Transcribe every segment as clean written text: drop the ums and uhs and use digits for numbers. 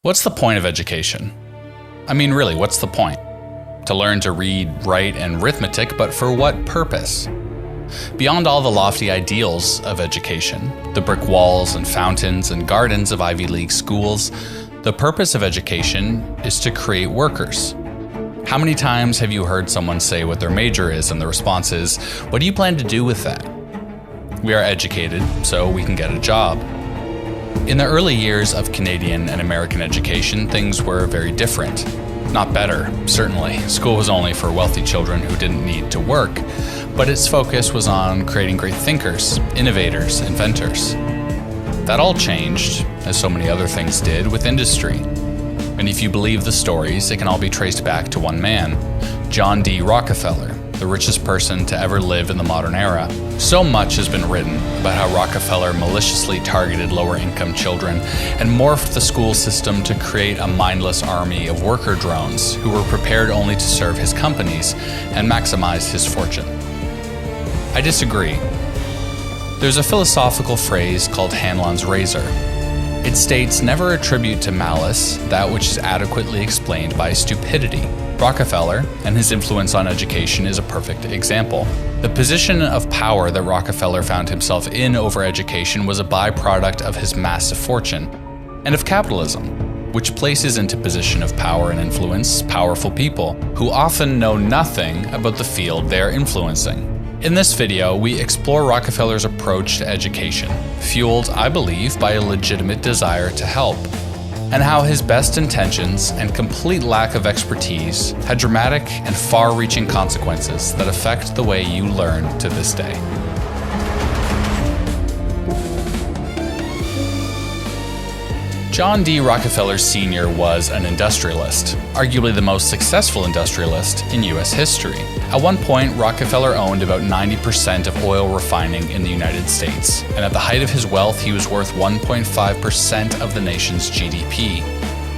What's the point of education? I mean, really, what's the point? To learn to read, write, and arithmetic, but for what purpose? Beyond all the lofty ideals of education, the brick walls and fountains and gardens of Ivy League schools, the purpose of education is to create workers. How many times have you heard someone say what their major is and the response is, "What do you plan to do with that?" We are educated so we can get a job. In the early years of Canadian and American education, things were very different. Not better, certainly. School was only for wealthy children who didn't need to work, but its focus was on creating great thinkers, innovators, inventors. That all changed, as so many other things did, with industry. And if you believe the stories, it can all be traced back to one man, John D. Rockefeller, the richest person to ever live in the modern era. So much has been written about how Rockefeller maliciously targeted lower-income children and morphed the school system to create a mindless army of worker drones who were prepared only to serve his companies and maximize his fortune. I disagree. There's a philosophical phrase called Hanlon's razor. It states, "Never attribute to malice that which is adequately explained by stupidity." Rockefeller and his influence on education is a perfect example. The position of power that Rockefeller found himself in over education was a byproduct of his massive fortune, and of capitalism, which places into position of power and influence powerful people who often know nothing about the field they are influencing. In this video, we explore Rockefeller's approach to education, fueled, I believe, by a legitimate desire to help, and how his best intentions and complete lack of expertise had dramatic and far-reaching consequences that affect the way you learn to this day. John D. Rockefeller Sr. was an industrialist, arguably the most successful industrialist in U.S. history. At one point, Rockefeller owned about 90% of oil refining in the United States, and at the height of his wealth, he was worth 1.5% of the nation's GDP.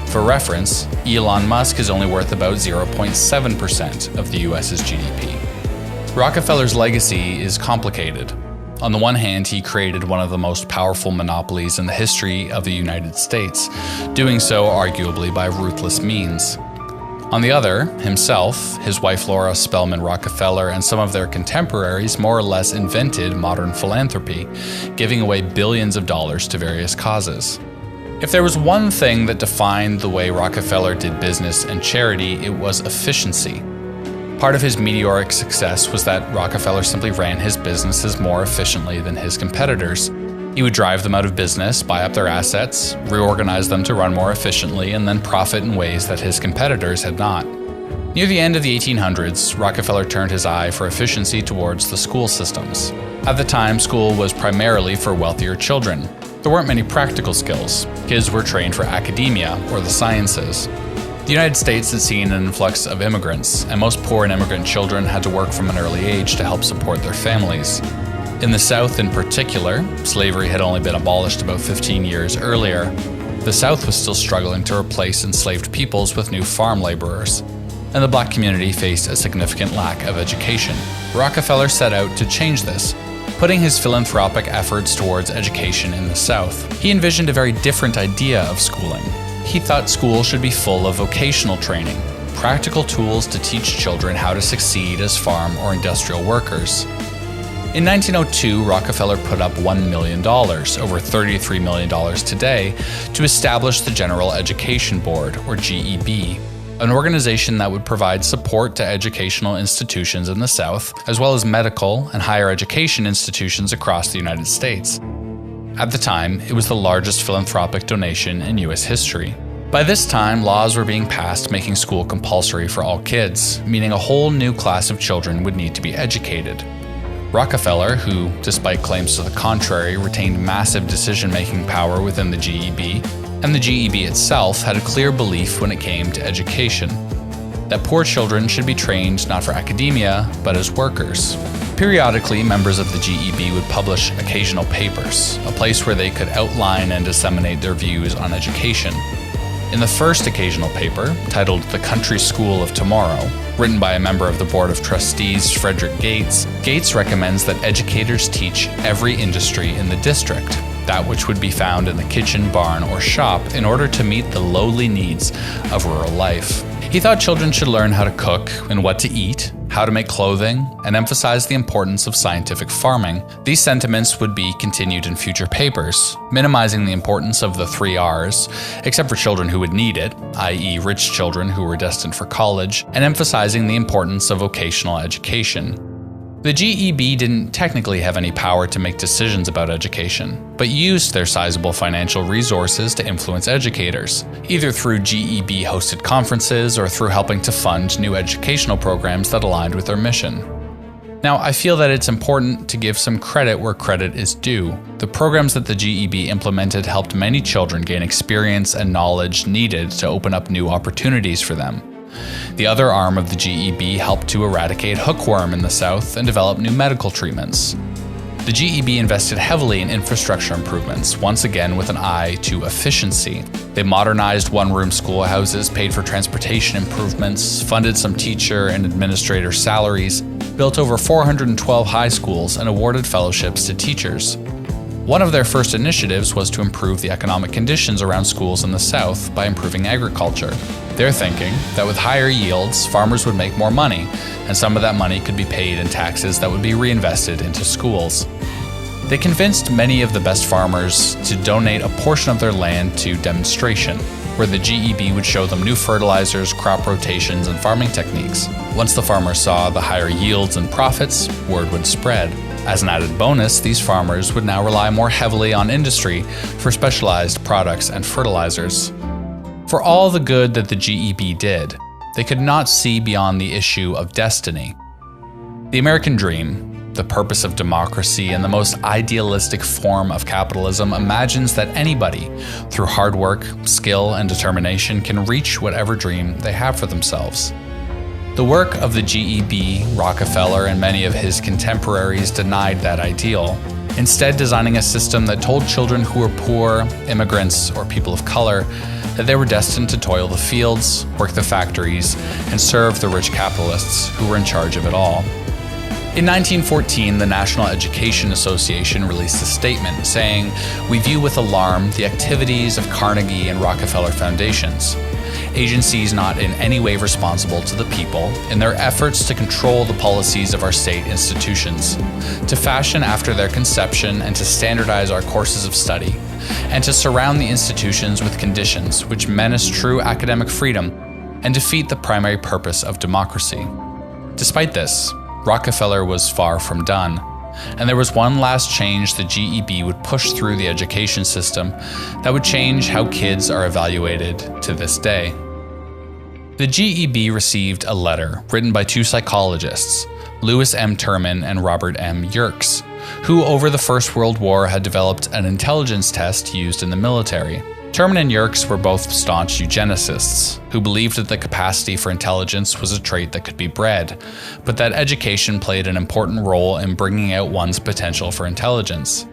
For reference, Elon Musk is only worth about 0.7% of the U.S.'s GDP. Rockefeller's legacy is complicated. On the one hand, he created one of the most powerful monopolies in the history of the United States, doing so arguably by ruthless means. On the other, himself, his wife Laura Spelman Rockefeller, and some of their contemporaries more or less invented modern philanthropy, giving away billions of dollars to various causes. If there was one thing that defined the way Rockefeller did business and charity, it was efficiency. Part of his meteoric success was that Rockefeller simply ran his businesses more efficiently than his competitors. He would drive them out of business, buy up their assets, reorganize them to run more efficiently, and then profit in ways that his competitors had not. Near the end of the 1800s, Rockefeller turned his eye for efficiency towards the school systems. At the time, school was primarily for wealthier children. There weren't many practical skills. Kids were trained for academia or the sciences. The United States had seen an influx of immigrants, and most poor and immigrant children had to work from an early age to help support their families. In the South in particular, slavery had only been abolished about 15 years earlier. The South was still struggling to replace enslaved peoples with new farm laborers, and the Black community faced a significant lack of education. Rockefeller set out to change this, putting his philanthropic efforts towards education in the South. He envisioned a very different idea of schooling. He thought school should be full of vocational training, practical tools to teach children how to succeed as farm or industrial workers. In 1902, Rockefeller put up $1 million, over $33 million today, to establish the General Education Board, or GEB, an organization that would provide support to educational institutions in the South, as well as medical and higher education institutions across the United States. At the time, it was the largest philanthropic donation in U.S. history. By this time, laws were being passed making school compulsory for all kids, meaning a whole new class of children would need to be educated. Rockefeller, who, despite claims to the contrary, retained massive decision-making power within the GEB, and the GEB itself had a clear belief when it came to education, that poor children should be trained not for academia, but as workers. Periodically, members of the GEB would publish occasional papers, a place where they could outline and disseminate their views on education. In the first occasional paper, titled The Country School of Tomorrow, written by a member of the Board of Trustees, Frederick Gates, Gates recommends that educators teach every industry in the district. that which would be found in the kitchen, barn, or shop in order to meet the lowly needs of rural life. He thought children should learn how to cook and what to eat, how to make clothing, and emphasized the importance of scientific farming. These sentiments would be continued in future papers, minimizing the importance of the 3 R's, except for children who would need it, i.e. rich children who were destined for college, and emphasizing the importance of vocational education. The GEB didn't technically have any power to make decisions about education, but used their sizable financial resources to influence educators, either through GEB-hosted conferences or through helping to fund new educational programs that aligned with their mission. Now, I feel that it's important to give some credit where credit is due. The programs that the GEB implemented helped many children gain experience and knowledge needed to open up new opportunities for them. The other arm of the GEB helped to eradicate hookworm in the South and develop new medical treatments. The GEB invested heavily in infrastructure improvements, once again with an eye to efficiency. They modernized one-room schoolhouses, paid for transportation improvements, funded some teacher and administrator salaries, built over 412 high schools, and awarded fellowships to teachers. One of their first initiatives was to improve the economic conditions around schools in the South by improving agriculture. They're thinking that with higher yields, farmers would make more money, and some of that money could be paid in taxes that would be reinvested into schools. They convinced many of the best farmers to donate a portion of their land to demonstration, where the GEB would show them new fertilizers, crop rotations, and farming techniques. Once the farmers saw the higher yields and profits, word would spread. As an added bonus, these farmers would now rely more heavily on industry for specialized products and fertilizers. For all the good that the GEB did, they could not see beyond the issue of destiny. The American dream, the purpose of democracy, and the most idealistic form of capitalism imagines that anybody, through hard work, skill, and determination, can reach whatever dream they have for themselves. The work of the GEB, Rockefeller, and many of his contemporaries denied that ideal, instead designing a system that told children who were poor, immigrants, or people of color that they were destined to toil the fields, work the factories, and serve the rich capitalists who were in charge of it all. In 1914, the National Education Association released a statement saying, "We view with alarm the activities of Carnegie and Rockefeller foundations, agencies not in any way responsible to the people, in their efforts to control the policies of our state institutions, to fashion after their conception and to standardize our courses of study, and to surround the institutions with conditions which menace true academic freedom and defeat the primary purpose of democracy." Despite this, Rockefeller was far from done, and there was one last change the GEB would push through the education system that would change how kids are evaluated to this day. The GEB received a letter written by 2 psychologists, Lewis M. Terman and Robert M. Yerkes, who over the First World War had developed an intelligence test used in the military. Terman and Yerkes were both staunch eugenicists, who believed that the capacity for intelligence was a trait that could be bred, but that education played an important role in bringing out one's potential for intelligence.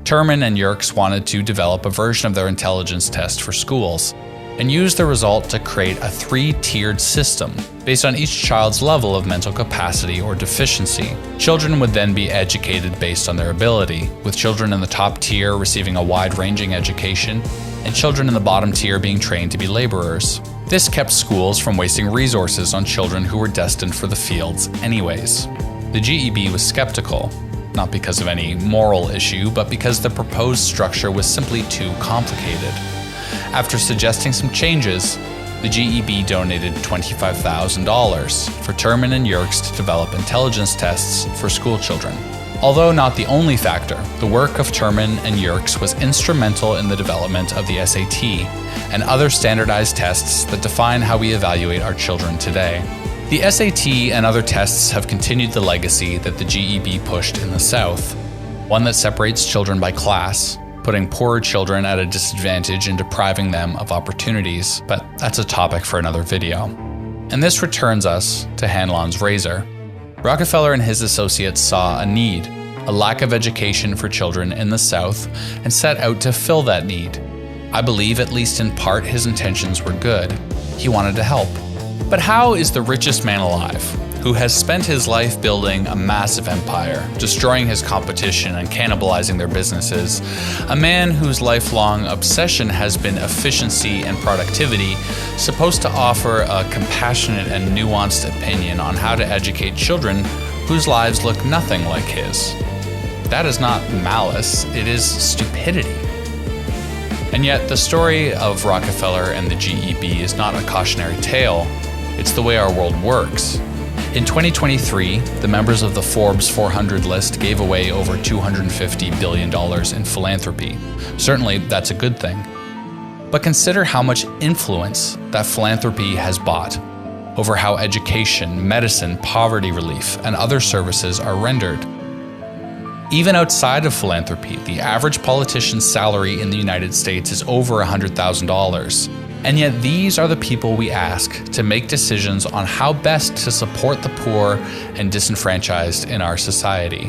Terman and Yerkes wanted to develop a version of their intelligence test for schools, and used the result to create a 3-tiered system based on each child's level of mental capacity or deficiency. Children would then be educated based on their ability, with children in the top tier receiving a wide-ranging education, and children in the bottom tier being trained to be laborers. This kept schools from wasting resources on children who were destined for the fields anyways. The GEB was skeptical, not because of any moral issue, but because the proposed structure was simply too complicated. After suggesting some changes, the GEB donated $25,000 for Terman and Yerkes to develop intelligence tests for school children. Although not the only factor, the work of Terman and Yerkes was instrumental in the development of the SAT and other standardized tests that define how we evaluate our children today. The SAT and other tests have continued the legacy that the GEB pushed in the South, one that separates children by class, putting poorer children at a disadvantage and depriving them of opportunities, but that's a topic for another video. And this returns us to Hanlon's razor. Rockefeller and his associates saw a need, a lack of education for children in the South, and set out to fill that need. I believe, at least in part, his intentions were good. He wanted to help. But how is the richest man alive, who has spent his life building a massive empire, destroying his competition and cannibalizing their businesses, a man whose lifelong obsession has been efficiency and productivity, supposed to offer a compassionate and nuanced opinion on how to educate children whose lives look nothing like his. That is not malice, it is stupidity. And yet, the story of Rockefeller and the GEB is not a cautionary tale, it's the way our world works. In 2023, the members of the Forbes 400 list gave away over $250 billion in philanthropy. Certainly, that's a good thing. But consider how much influence that philanthropy has bought over how education, medicine, poverty relief, and other services are rendered. Even outside of philanthropy, the average politician's salary in the United States is over $100,000. And yet these are the people we ask to make decisions on how best to support the poor and disenfranchised in our society.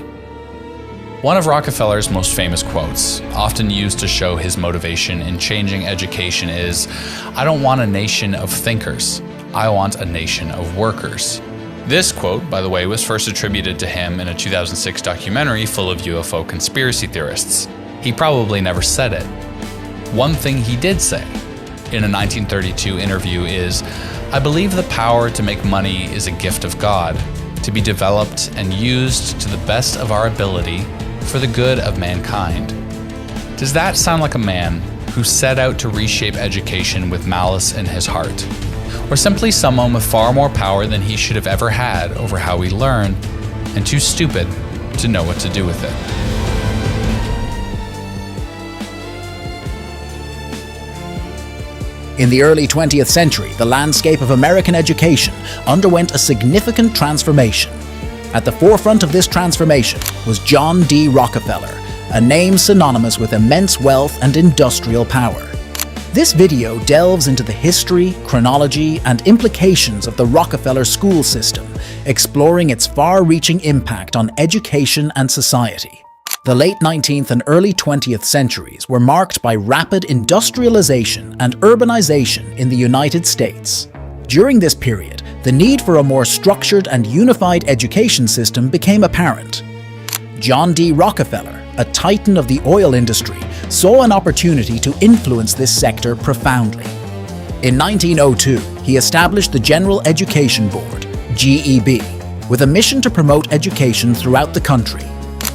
One of Rockefeller's most famous quotes, often used to show his motivation in changing education, is, "I don't want a nation of thinkers, I want a nation of workers." This quote, by the way, was first attributed to him in a 2006 documentary full of UFO conspiracy theorists. He probably never said it. One thing he did say in a 1932 interview is, "I believe the power to make money is a gift of God, to be developed and used to the best of our ability for the good of mankind." Does that sound like a man who set out to reshape education with malice in his heart? Or simply someone with far more power than he should have ever had over how we learn, and too stupid to know what to do with it? In the early 20th century, the landscape of American education underwent a significant transformation. At the forefront of this transformation was John D. Rockefeller, a name synonymous with immense wealth and industrial power. This video delves into the history, chronology, and implications of the Rockefeller school system, exploring its far-reaching impact on education and society. The late 19th and early 20th centuries were marked by rapid industrialization and urbanization in the United States. During this period, the need for a more structured and unified education system became apparent. John D. Rockefeller, a titan of the oil industry, saw an opportunity to influence this sector profoundly. In 1902, he established the General Education Board, GEB, with a mission to promote education throughout the country.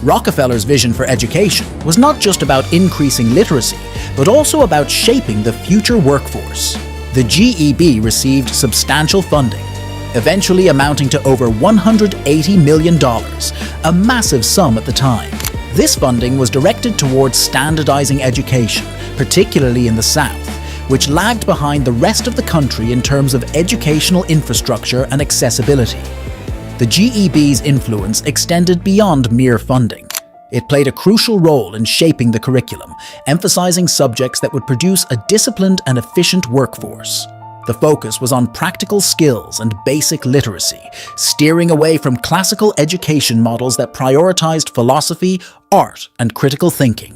Rockefeller's vision for education was not just about increasing literacy, but also about shaping the future workforce. The GEB received substantial funding, eventually amounting to over $180 million, a massive sum at the time. This funding was directed towards standardizing education, particularly in the South, which lagged behind the rest of the country in terms of educational infrastructure and accessibility. The GEB's influence extended beyond mere funding. It played a crucial role in shaping the curriculum, emphasizing subjects that would produce a disciplined and efficient workforce. The focus was on practical skills and basic literacy, steering away from classical education models that prioritized philosophy, art, and critical thinking.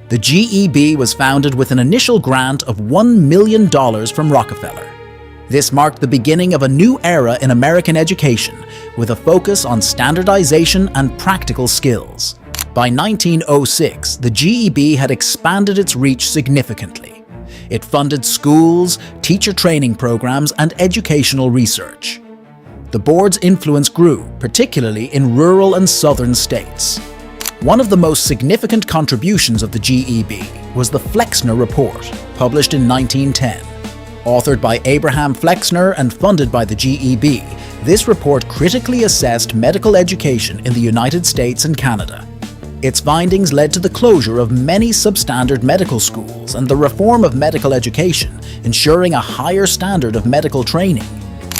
The GEB was founded with an initial grant of $1 million from Rockefeller. This marked the beginning of a new era in American education, with a focus on standardization and practical skills. By 1906, the GEB had expanded its reach significantly. It funded schools, teacher training programs, and educational research. The board's influence grew, particularly in rural and southern states. One of the most significant contributions of the GEB was the Flexner Report, published in 1910. Authored by Abraham Flexner and funded by the GEB, this report critically assessed medical education in the United States and Canada. Its findings led to the closure of many substandard medical schools and the reform of medical education, ensuring a higher standard of medical training.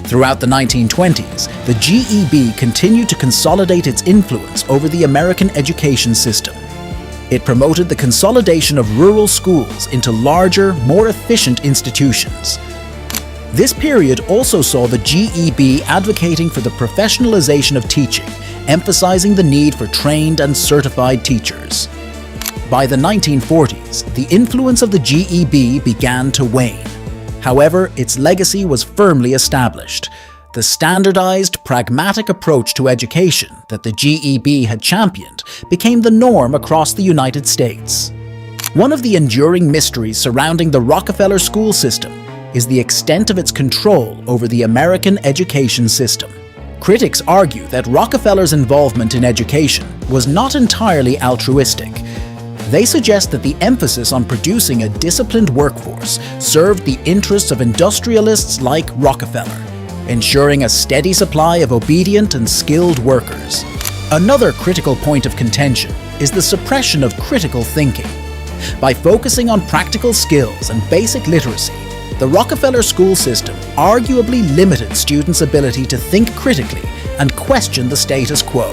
Throughout the 1920s, the GEB continued to consolidate its influence over the American education system. It promoted the consolidation of rural schools into larger, more efficient institutions. This period also saw the GEB advocating for the professionalization of teaching, emphasizing the need for trained and certified teachers. By the 1940s, the influence of the GEB began to wane. However, its legacy was firmly established. The standardized, pragmatic approach to education that the GEB had championed became the norm across the United States. One of the enduring mysteries surrounding the Rockefeller school system is the extent of its control over the American education system. Critics argue that Rockefeller's involvement in education was not entirely altruistic. They suggest that the emphasis on producing a disciplined workforce served the interests of industrialists like Rockefeller, ensuring a steady supply of obedient and skilled workers. Another critical point of contention is the suppression of critical thinking. By focusing on practical skills and basic literacy, the Rockefeller school system arguably limited students' ability to think critically and question the status quo.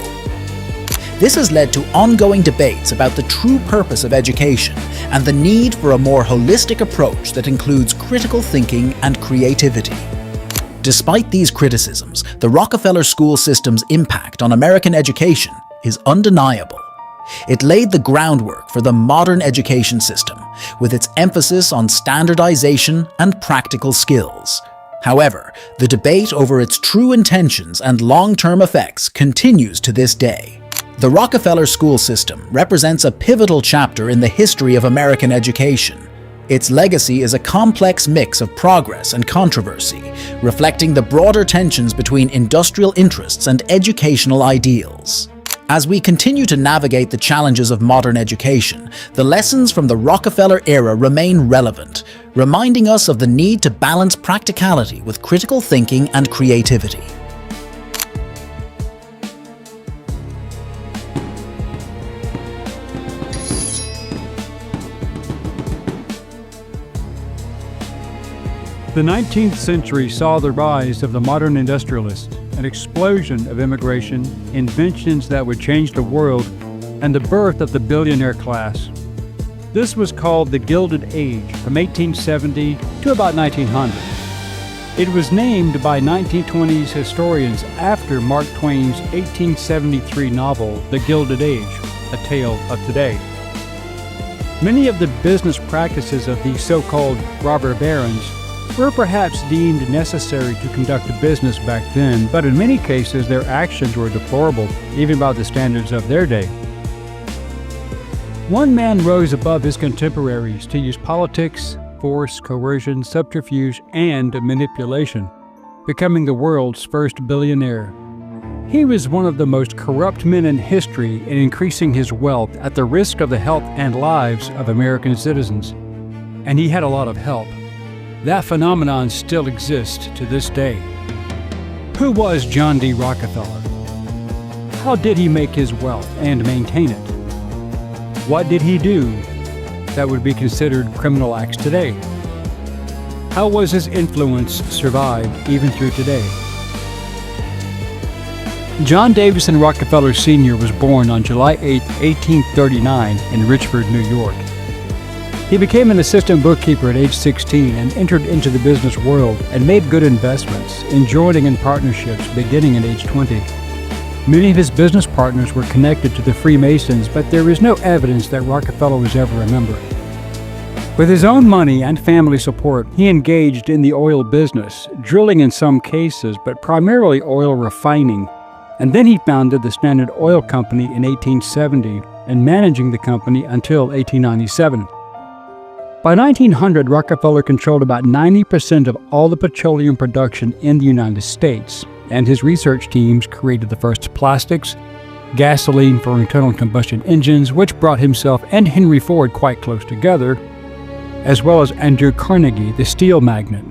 This has led to ongoing debates about the true purpose of education and the need for a more holistic approach that includes critical thinking and creativity. Despite these criticisms, the Rockefeller school system's impact on American education is undeniable. It laid the groundwork for the modern education system, with its emphasis on standardization and practical skills. However, the debate over its true intentions and long-term effects continues to this day. The Rockefeller school system represents a pivotal chapter in the history of American education. Its legacy is a complex mix of progress and controversy, reflecting the broader tensions between industrial interests and educational ideals. As we continue to navigate the challenges of modern education, the lessons from the Rockefeller era remain relevant, reminding us of the need to balance practicality with critical thinking and creativity. The 19th century saw the rise of the modern industrialist, an explosion of immigration, inventions that would change the world, and the birth of the billionaire class. This was called the Gilded Age from 1870 to about 1900. It was named by 1920s historians after Mark Twain's 1873 novel, The Gilded Age, A Tale of Today. Many of the business practices of these so-called robber barons were perhaps deemed necessary to conduct a business back then, but in many cases their actions were deplorable, even by the standards of their day. One man rose above his contemporaries to use politics, force, coercion, subterfuge, and manipulation, becoming the world's first billionaire. He was one of the most corrupt men in history in increasing his wealth at the risk of the health and lives of American citizens. And he had a lot of help. That phenomenon still exists to this day. Who was John D. Rockefeller? How did he make his wealth and maintain it? What did he do that would be considered criminal acts today? How was his influence survived even through today? John Davison Rockefeller Sr. was born on July 8, 1839 in Richford, New York. He became an assistant bookkeeper at age 16 and entered into the business world and made good investments, joining in partnerships beginning at age 20. Many of his business partners were connected to the Freemasons, but there is no evidence that Rockefeller was ever a member. With his own money and family support, he engaged in the oil business, drilling in some cases, but primarily oil refining. And then he founded the Standard Oil Company in 1870 and managing the company until 1897. By 1900, Rockefeller controlled about 90% of all the petroleum production in the United States, and his research teams created the first plastics, gasoline for internal combustion engines, which brought himself and Henry Ford quite close together, as well as Andrew Carnegie, the steel magnate,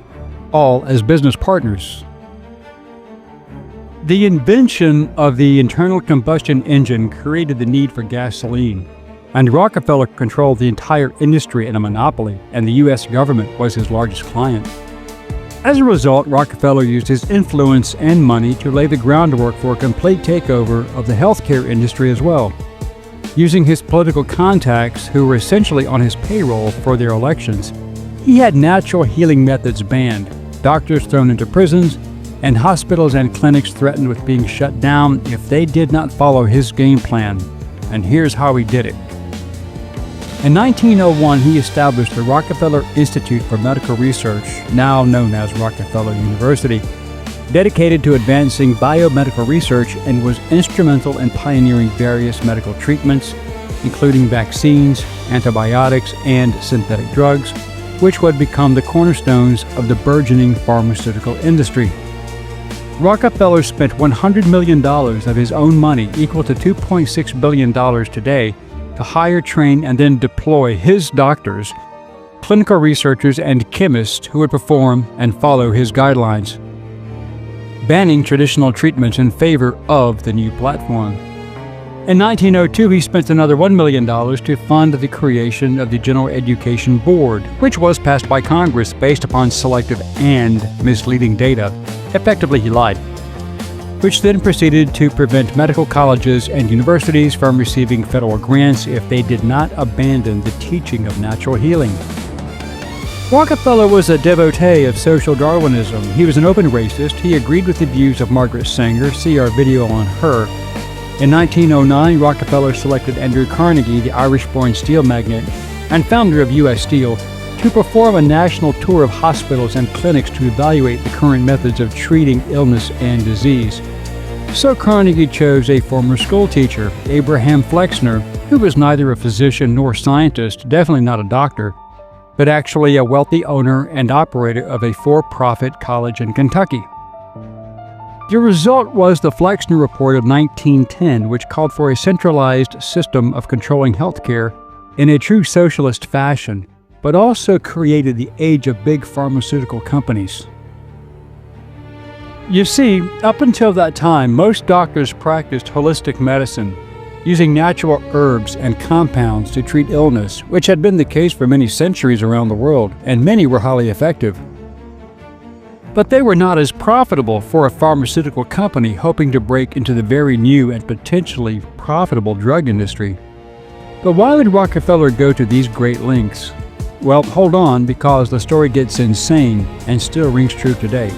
all as business partners. The invention of the internal combustion engine created the need for gasoline, and Rockefeller controlled the entire industry in a monopoly, and the U.S. government was his largest client. As a result, Rockefeller used his influence and money to lay the groundwork for a complete takeover of the healthcare industry as well. Using his political contacts, who were essentially on his payroll for their elections, he had natural healing methods banned, doctors thrown into prisons, and hospitals and clinics threatened with being shut down if they did not follow his game plan. And here's how he did it. In 1901, he established the Rockefeller Institute for Medical Research, now known as Rockefeller University. dedicated to advancing biomedical research and was instrumental in pioneering various medical treatments, including vaccines, antibiotics, and synthetic drugs, which would become the cornerstones of the burgeoning pharmaceutical industry. Rockefeller spent $100 million of his own money, equal to $2.6 billion today, to hire, train, and then deploy his doctors, clinical researchers, and chemists who would perform and follow his guidelines, banning traditional treatments in favor of the new platform. In 1902, he spent another $1 million to fund the creation of the General Education Board, which was passed by Congress based upon selective and misleading data. Effectively, he lied, which then proceeded to prevent medical colleges and universities from receiving federal grants if they did not abandon the teaching of natural healing. Rockefeller was a devotee of social Darwinism. He was an open racist. He agreed with the views of Margaret Sanger. See our video on her. In 1909, Rockefeller selected Andrew Carnegie, the Irish-born steel magnate and founder of U.S. Steel, to perform a national tour of hospitals and clinics to evaluate the current methods of treating illness and disease. So Carnegie chose a former school teacher, Abraham Flexner, who was neither a physician nor scientist, definitely not a doctor, but actually a wealthy owner and operator of a for-profit college in Kentucky. The result was the Flexner Report of 1910, which called for a centralized system of controlling healthcare in a true socialist fashion, but also created the age of big pharmaceutical companies. You see, up until that time, most doctors practiced holistic medicine, using natural herbs and compounds to treat illness, which had been the case for many centuries around the world, and many were highly effective. But they were not as profitable for a pharmaceutical company hoping to break into the very new and potentially profitable drug industry. But why would Rockefeller go to these great lengths? Well, hold on, because the story gets insane and still rings true today.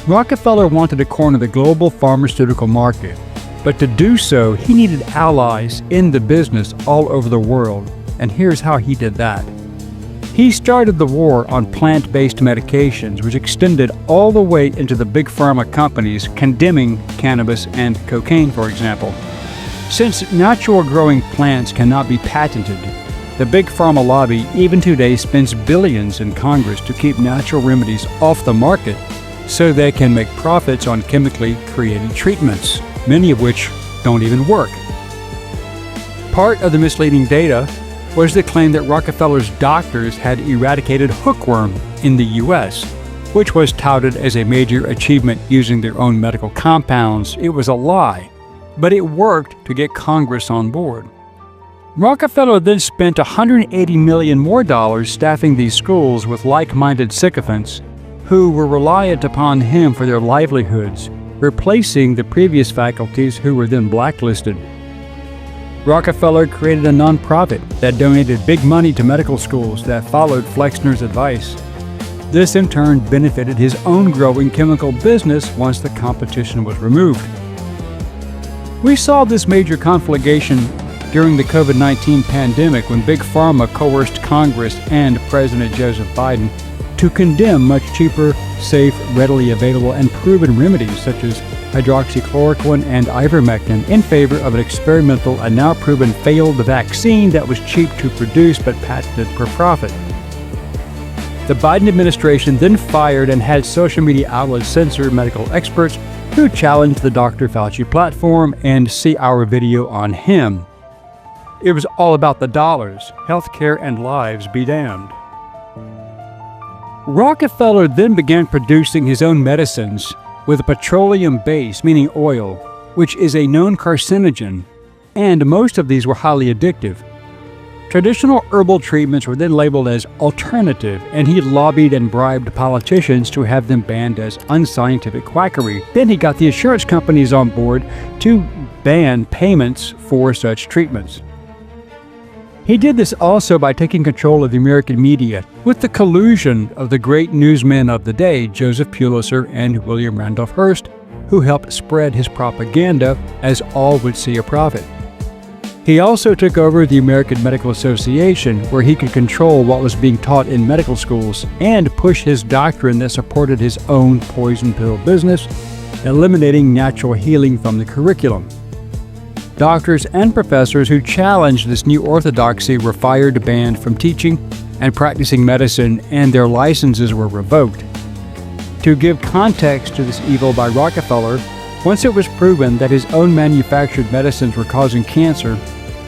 Rockefeller wanted to corner the global pharmaceutical market, but to do so, he needed allies in the business all over the world, and here's how he did that. He started the war on plant-based medications, which extended all the way into the big pharma companies condemning cannabis and cocaine, for example. Since natural-growing plants cannot be patented, the big pharma lobby even today spends billions in Congress to keep natural remedies off the market so they can make profits on chemically created treatments, many of which don't even work. Part of the misleading data was the claim that Rockefeller's doctors had eradicated hookworm in the U.S., which was touted as a major achievement using their own medical compounds. It was a lie, but it worked to get Congress on board. Rockefeller then spent $180 million more staffing these schools with like-minded sycophants who were reliant upon him for their livelihoods, replacing the previous faculties who were then blacklisted. Rockefeller created a nonprofit that donated big money to medical schools that followed Flexner's advice. This in turn benefited his own growing chemical business once the competition was removed. We saw this major conflagration during the COVID-19 pandemic when Big Pharma coerced Congress and President Joseph Biden to condemn much cheaper, safe, readily available, and proven remedies such as hydroxychloroquine and ivermectin in favor of an experimental and now proven failed vaccine that was cheap to produce but patented for profit. The Biden administration then fired and had social media outlets censor medical experts who challenged the Dr. Fauci platform, and see our video on him. It was all about the dollars, healthcare, and lives be damned. Rockefeller then began producing his own medicines with a petroleum base, meaning oil, which is a known carcinogen, and most of these were highly addictive. Traditional herbal treatments were then labeled as alternative, and he lobbied and bribed politicians to have them banned as unscientific quackery. Then he got the insurance companies on board to ban payments for such treatments. He did this also by taking control of the American media with the collusion of the great newsmen of the day, Joseph Pulitzer and William Randolph Hearst, who helped spread his propaganda as all would see a profit. He also took over the American Medical Association, where he could control what was being taught in medical schools and push his doctrine that supported his own poison pill business, eliminating natural healing from the curriculum. Doctors and professors who challenged this new orthodoxy were fired, banned from teaching and practicing medicine, and their licenses were revoked. To give context to this evil by Rockefeller, once it was proven that his own manufactured medicines were causing cancer,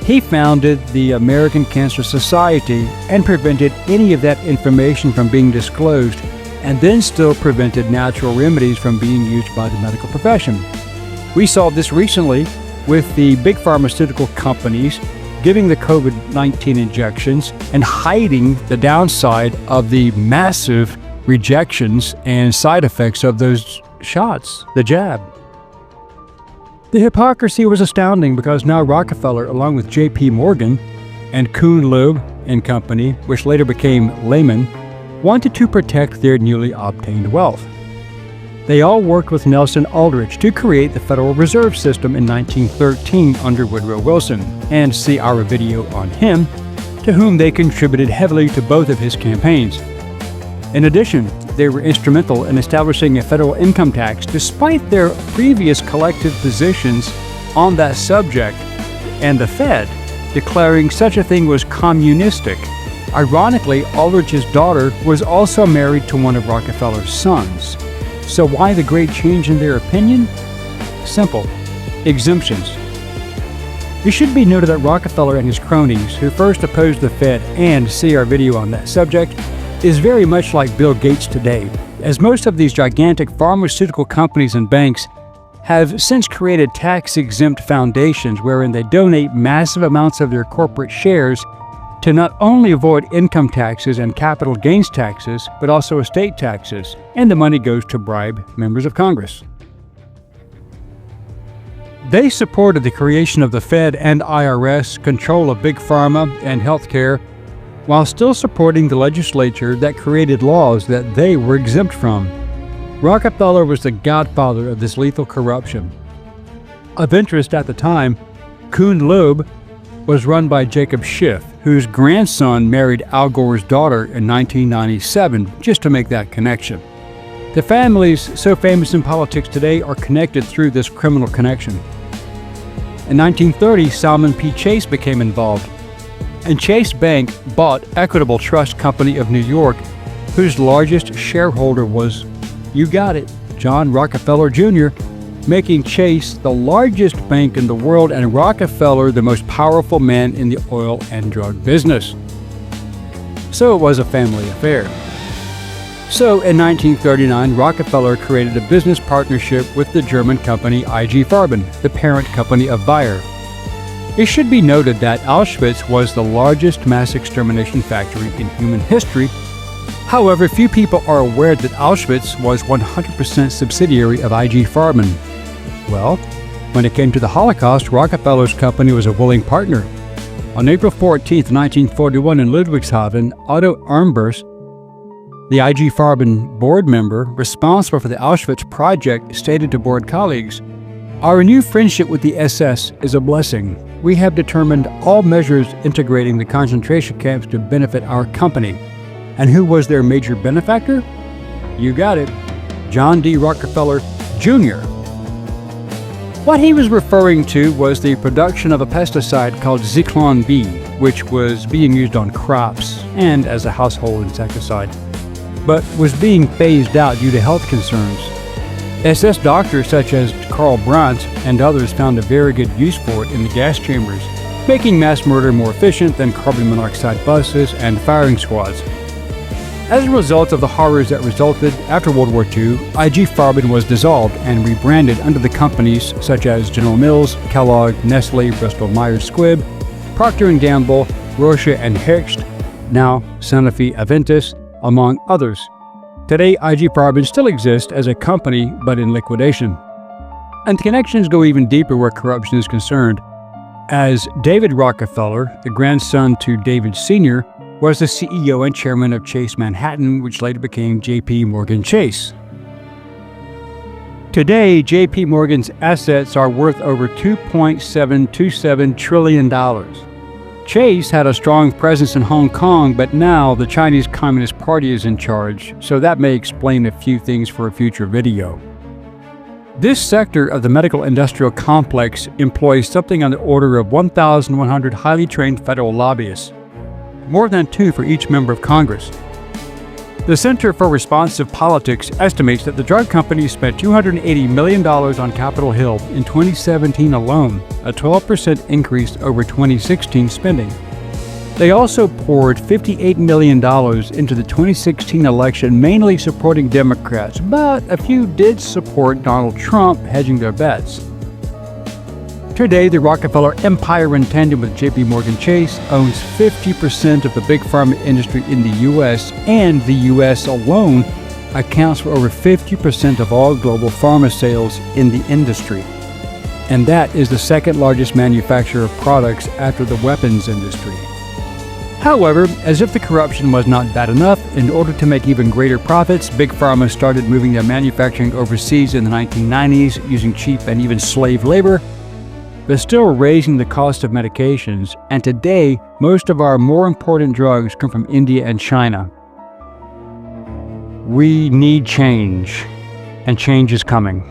he founded the American Cancer Society and prevented any of that information from being disclosed, and then still prevented natural remedies from being used by the medical profession. We saw this recently with the big pharmaceutical companies giving the COVID-19 injections and hiding the downside of the massive rejections and side effects of those shots, the jab. The hypocrisy was astounding because now Rockefeller, along with J.P. Morgan and Kuhn Loeb and Company, which later became Lehman, wanted to protect their newly obtained wealth. They all worked with Nelson Aldrich to create the Federal Reserve System in 1913 under Woodrow Wilson, and see our video on him, to whom they contributed heavily to both of his campaigns. In addition, they were instrumental in establishing a federal income tax despite their previous collective positions on that subject, and the Fed declaring such a thing was communistic. Ironically, Aldrich's daughter was also married to one of Rockefeller's sons. So why the great change in their opinion? Simple: exemptions. It should be noted that Rockefeller and his cronies, who first opposed the Fed, and see our video on that subject, is very much like Bill Gates today, as most of these gigantic pharmaceutical companies and banks have since created tax-exempt foundations wherein they donate massive amounts of their corporate shares to not only avoid income taxes and capital gains taxes, but also estate taxes, and the money goes to bribe members of Congress. They supported the creation of the Fed and IRS, control of big pharma and healthcare, while still supporting the legislature that created laws that they were exempt from. Rockefeller was the godfather of this lethal corruption. Of interest at the time, Kuhn Loeb was run by Jacob Schiff, whose grandson married Al Gore's daughter in 1997, just to make that connection. The families so famous in politics today are connected through this criminal connection. In 1930, Salmon P. Chase became involved, and Chase Bank bought Equitable Trust Company of New York, whose largest shareholder was, you got it, John Rockefeller Jr., making Chase the largest bank in the world and Rockefeller the most powerful man in the oil and drug business. So it was a family affair. So in 1939, Rockefeller created a business partnership with the German company IG Farben, the parent company of Bayer. It should be noted that Auschwitz was the largest mass extermination factory in human history. However, few people are aware that Auschwitz was 100% subsidiary of IG Farben. Well, when it came to the Holocaust, Rockefeller's company was a willing partner. On April 14, 1941 in Ludwigshafen, Otto Armbrust, the IG Farben board member responsible for the Auschwitz project, stated to board colleagues, "Our renewed friendship with the SS is a blessing. We have determined all measures integrating the concentration camps to benefit our company." And who was their major benefactor? You got it, John D. Rockefeller Jr. What he was referring to was the production of a pesticide called Zyklon B, which was being used on crops and as a household insecticide, but was being phased out due to health concerns. SS doctors such as Karl Brandt and others found a very good use for it in the gas chambers, making mass murder more efficient than carbon monoxide buses and firing squads. As a result of the horrors that resulted after World War II, IG Farben was dissolved and rebranded under the companies such as General Mills, Kellogg, Nestle, Bristol-Myers Squibb, Procter & Gamble, Roche and Yerkes, now Sanofi Aventis, among others. Today, IG Farben still exists as a company, but in liquidation. And the connections go even deeper where corruption is concerned, as David Rockefeller, the grandson to David Sr., was the CEO and chairman of Chase Manhattan, which later became J.P. Morgan Chase. Today, J.P. Morgan's assets are worth over $2.727 trillion. Chase had a strong presence in Hong Kong, but now the Chinese Communist Party is in charge, so that may explain a few things for a future video. This sector of the medical industrial complex employs something on the order of 1,100 highly trained federal lobbyists, more than 2 for each member of Congress. The Center for Responsive Politics estimates that the drug companies spent $280 million on Capitol Hill in 2017 alone, a 12% increase over 2016 spending. They also poured $58 million into the 2016 election, mainly supporting Democrats, but a few did support Donald Trump, hedging their bets. Today, the Rockefeller empire, in tandem with J.P. Morgan Chase, owns 50% of the big pharma industry in the U.S., and the U.S. alone accounts for over 50% of all global pharma sales in the industry. And that is the second largest manufacturer of products after the weapons industry. However, as if the corruption was not bad enough, in order to make even greater profits, Big Pharma started moving their manufacturing overseas in the 1990s using cheap and even slave labor, but still raising the cost of medications, and today, most of our more important drugs come from India and China. We need change, and change is coming.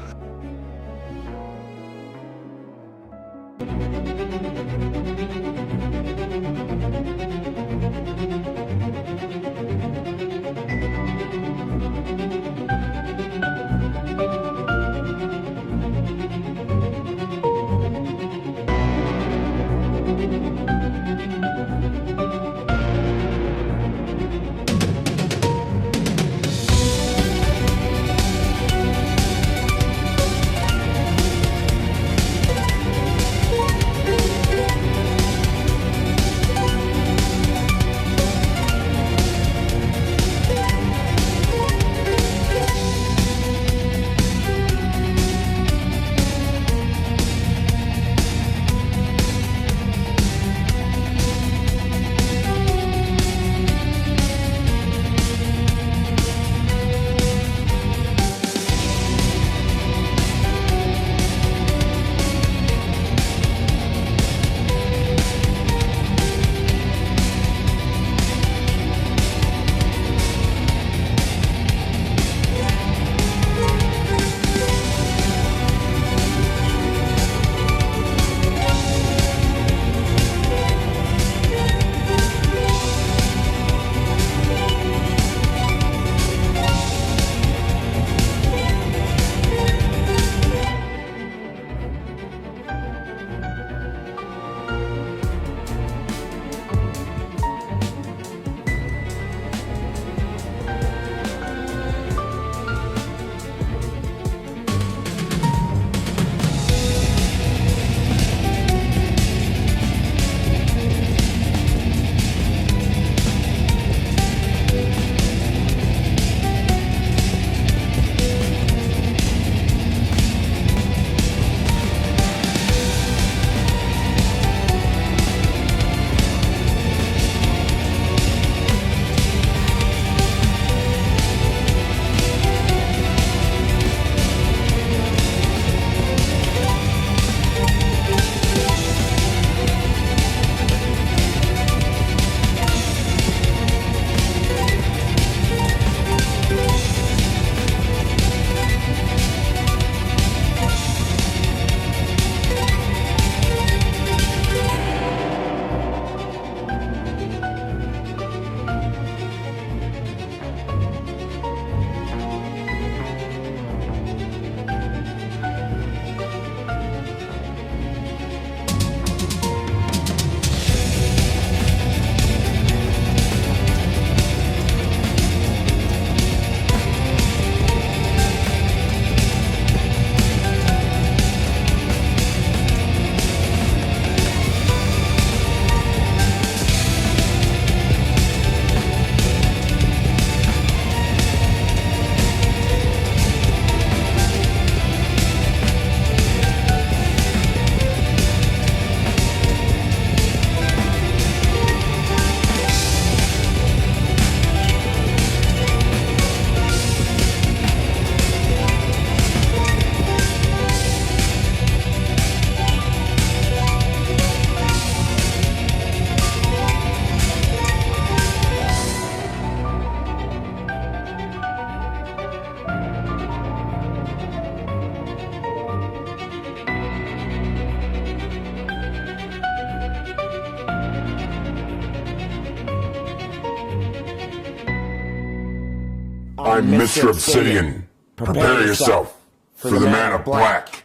I'm Mr. Obsidian. Prepare yourself for the Man of Black.